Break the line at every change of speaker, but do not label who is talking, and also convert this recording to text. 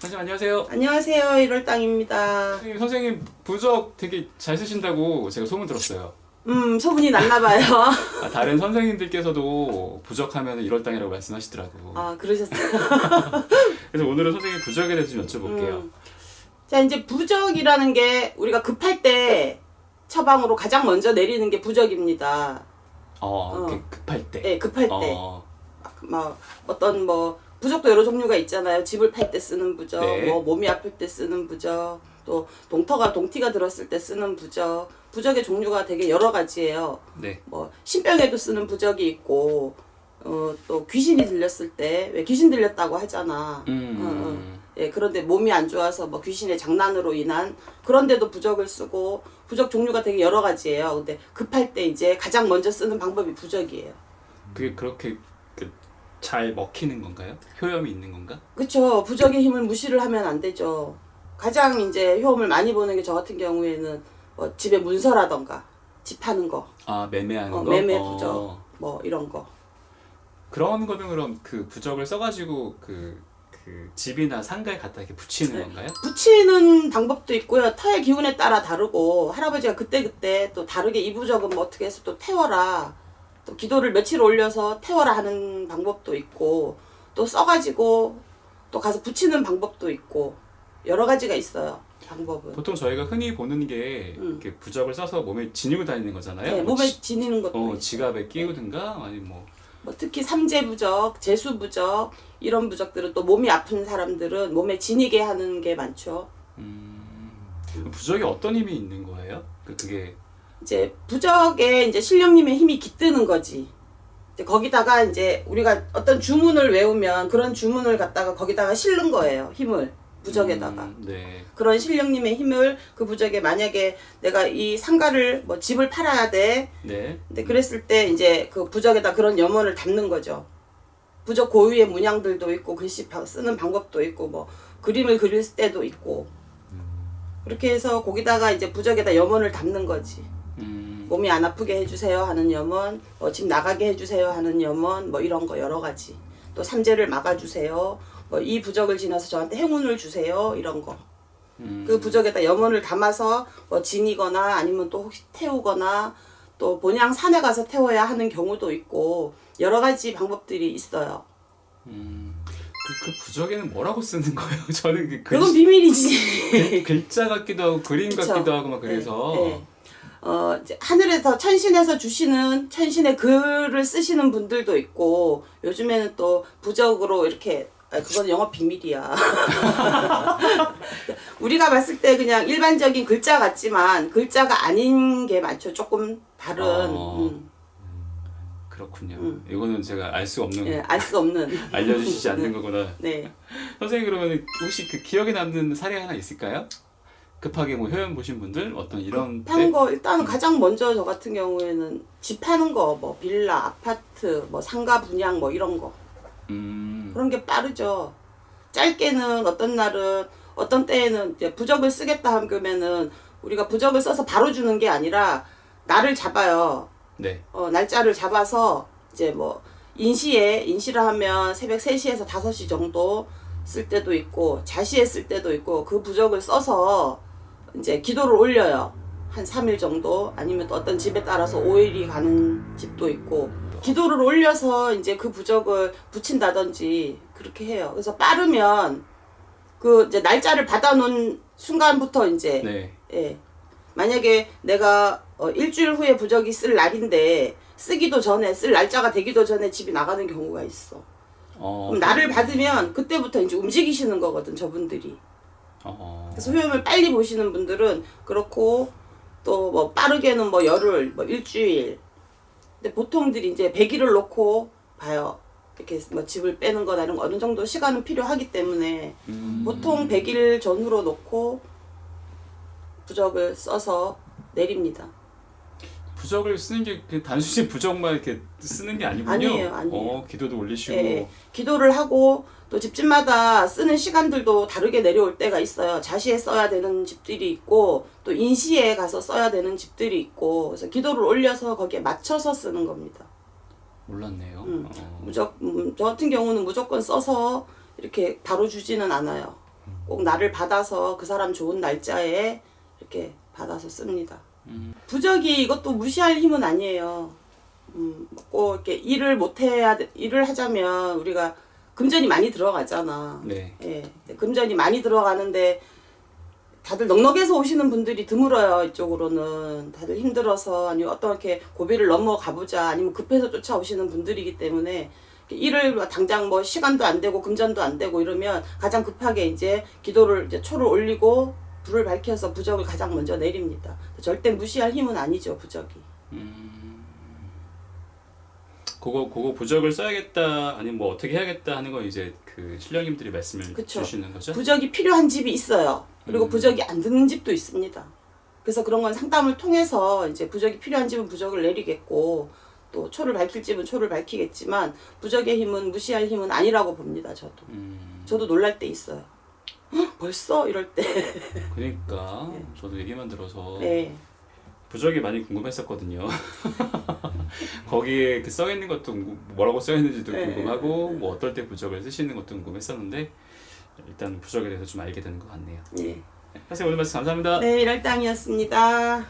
선생님 안녕하세요.
안녕하세요. 1월땅입니다.
선생님 부적 되게 잘 쓰신다고 제가 소문 들었어요.
소문이 났나봐요.
다른 선생님들께서도 부적하면 1월땅이라고 말씀하시더라고.
아, 그러셨어요.
그래서 오늘은 선생님 부적에 대해서 좀 여쭤볼게요.
자, 이제 부적이라는 게 우리가 급할 때 처방으로 가장 먼저 내리는 게 부적입니다.
급할 때.
네, 급할 때. 어떤 부적도 여러 종류가 있잖아요. 집을 팔 때 쓰는 부적,
네.
몸이 아플 때 쓰는 부적, 또 동티가 들었을 때 쓰는 부적. 부적의 종류가 되게 여러 가지예요.
네.
신병에도 쓰는 부적이 있고, 또 귀신이 들렸을 때, 왜 귀신 들렸다고 하잖아. 예, 그런데 몸이 안 좋아서 귀신의 장난으로 인한 그런데도 부적을 쓰고, 부적 종류가 되게 여러 가지예요. 근데 급할 때 이제 가장 먼저 쓰는 방법이 부적이에요.
그게 그렇게 잘 먹히는 건가요? 효염이 있는 건가?
그쵸. 부적의 힘을 무시를 하면 안 되죠. 가장 이제 효험을 많이 보는 게 저 같은 경우에는 집에 문서라던가 집 파는 거,
매매하는 거?
매매 부적, 이런 거.
그런 거는 그럼 그 부적을 써가지고 그 집이나 상가에 갖다 이렇게 붙이는 건가요?
붙이는 방법도 있고요. 터의 기운에 따라 다르고, 할아버지가 그때그때 또 다르게 이 부적은 어떻게 해서 또 태워라, 또 기도를 며칠 올려서 태워라 하는 방법도 있고, 또 써가지고 또 가서 붙이는 방법도 있고, 여러 가지가 있어요. 방법은.
보통 저희가 흔히 보는 게 이렇게 부적을 써서 몸에 지니고 다니는 거잖아요.
네, 몸에 지니는 것도 있어요.
지갑에 끼우든가 아니면
특히 삼재부적, 재수부적 이런 부적들은 또 몸이 아픈 사람들은 몸에 지니게 하는 게 많죠.
부적이 어떤 힘이 있는 거예요? 그게
이제 부적에 이제 신령님의 힘이 깃드는 거지. 이제 거기다가 이제 우리가 어떤 주문을 외우면 그런 주문을 갖다가 거기다가 실는 거예요. 힘을 부적에다가.
네.
그런 신령님의 힘을 그 부적에, 만약에 내가 이 상가를 집을 팔아야 돼.
네.
근데 그랬을 때 이제 그 부적에다 그런 염원을 담는 거죠. 부적 고유의 문양들도 있고, 글씨 쓰는 방법도 있고, 그림을 그릴 때도 있고. 그렇게 해서 거기다가 이제 부적에다 염원을 담는 거지. 몸이 안 아프게 해주세요 하는 염원, 집 나가게 해주세요 하는 염원, 이런 거 여러 가지. 또 삼재를 막아주세요. 이 부적을 지나서 저한테 행운을 주세요. 이런 거. 그 부적에다 염원을 담아서 지니거나 아니면 또 혹시 태우거나, 또 본향 산에 가서 태워야 하는 경우도 있고, 여러 가지 방법들이 있어요.
그 부적에는 뭐라고 쓰는 거예요? 저는
그건 비밀이지.
글자 같기도 하고 그림
그쵸?
같기도 하고 막 그래서.
네. 이제 하늘에서 천신에서 주시는 천신의 글을 쓰시는 분들도 있고, 요즘에는 또 부적으로 이렇게, 그건 영업 비밀이야. 우리가 봤을 때 그냥 일반적인 글자 같지만 글자가 아닌 게 많죠. 조금 다른.
그렇군요. 이거는 제가 알 수 없는.
예, 알 수 없는.
알려주시지 않는 거구나.
네.
선생님 그러면 혹시 기억에 남는 사례 하나 있을까요? 급하게 효연 보신 분들 어떤 이런
파는 거 일단은 가장 먼저 저 같은 경우에는 집 파는 거, 빌라, 아파트, 상가 분양 이런 거. 그런 게 빠르죠. 짧게는 어떤 날은, 어떤 때에는 이제 부적을 쓰겠다 하면은 우리가 부적을 써서 바로 주는 게 아니라 날을 잡아요.
네.
날짜를 잡아서 이제 인시를 하면 새벽 3시에서 5시 정도 쓸 때도 있고, 자시에 쓸 때도 있고, 그 부적을 써서 이제 기도를 올려요. 한 3일 정도, 아니면 또 어떤 집에 따라서 5일이 가는 집도 있고, 기도를 올려서 이제 그 부적을 붙인다든지 그렇게 해요. 그래서 빠르면 이제 날짜를 받아놓은 순간부터 이제,
네.
예. 만약에 내가 일주일 후에 부적이 쓸 날인데 쓰기도 전에, 쓸 날짜가 되기도 전에 집이 나가는 경우가 있어. 그럼 날을 받으면 그때부터 이제 움직이시는 거거든, 저분들이. 그래서 효험을 빨리 보시는 분들은 그렇고, 또 빠르게는 열흘, 일주일. 근데 보통들이 이제 100일을 놓고 봐요. 이렇게 집을 빼는 거나 이런 거 어느 정도 시간은 필요하기 때문에 보통 100일 전후로 놓고 부적을 써서 내립니다.
부적을 쓰는 게 단순히 부적만 이렇게 쓰는 게 아니군요.
아니에요.
기도도 올리시고.
예, 기도를 하고, 또 집집마다 쓰는 시간들도 다르게 내려올 때가 있어요. 자시에 써야 되는 집들이 있고, 또 인시에 가서 써야 되는 집들이 있고, 그래서 기도를 올려서 거기에 맞춰서 쓰는 겁니다.
몰랐네요.
저 같은 경우는 무조건 써서 이렇게 바로 주지는 않아요. 꼭 날을 받아서 그 사람 좋은 날짜에 이렇게 받아서 씁니다. 부적이 이것도 무시할 힘은 아니에요. 꼭 이렇게 일을 하자면 우리가 금전이 많이 들어가잖아.
네.
예, 금전이 많이 들어가는데 다들 넉넉해서 오시는 분들이 드물어요. 이쪽으로는 다들 힘들어서 아니면 어떤 이렇게 고비를 넘어가 보자 아니면 급해서 쫓아오시는 분들이기 때문에 일을 당장 뭐 시간도 안 되고 금전도 안 되고 이러면 가장 급하게 이제 기도를 이제 초를 올리고 불을 밝혀서 부적을 가장 먼저 내립니다. 절대 무시할 힘은 아니죠, 부적이.
그거 부적을 써야겠다 아니면 뭐 어떻게 해야겠다 하는 건 이제 그 신령님들이 말씀을
그쵸.
주시는 거죠?
부적이 필요한 집이 있어요. 그리고 부적이 안 드는 집도 있습니다. 그래서 그런 건 상담을 통해서 이제 부적이 필요한 집은 부적을 내리겠고 또 초를 밝힐 집은 초를 밝히겠지만 부적의 힘은 무시할 힘은 아니라고 봅니다. 저도 놀랄 때 있어요. 헉, 벌써? 이럴 때.
그러니까 저도 얘기만 들어서
네.
부적이 많이 궁금했었거든요. 거기에 그 써 있는 것도 뭐라고 써 있는지도
네.
궁금하고 뭐 어떨 때 부적을 쓰시는 것도 궁금했었는데 일단 부적에 대해서 좀 알게 되는 것 같네요.
네.
선생님 오늘 말씀 감사합니다.
네, 일할당이었습니다.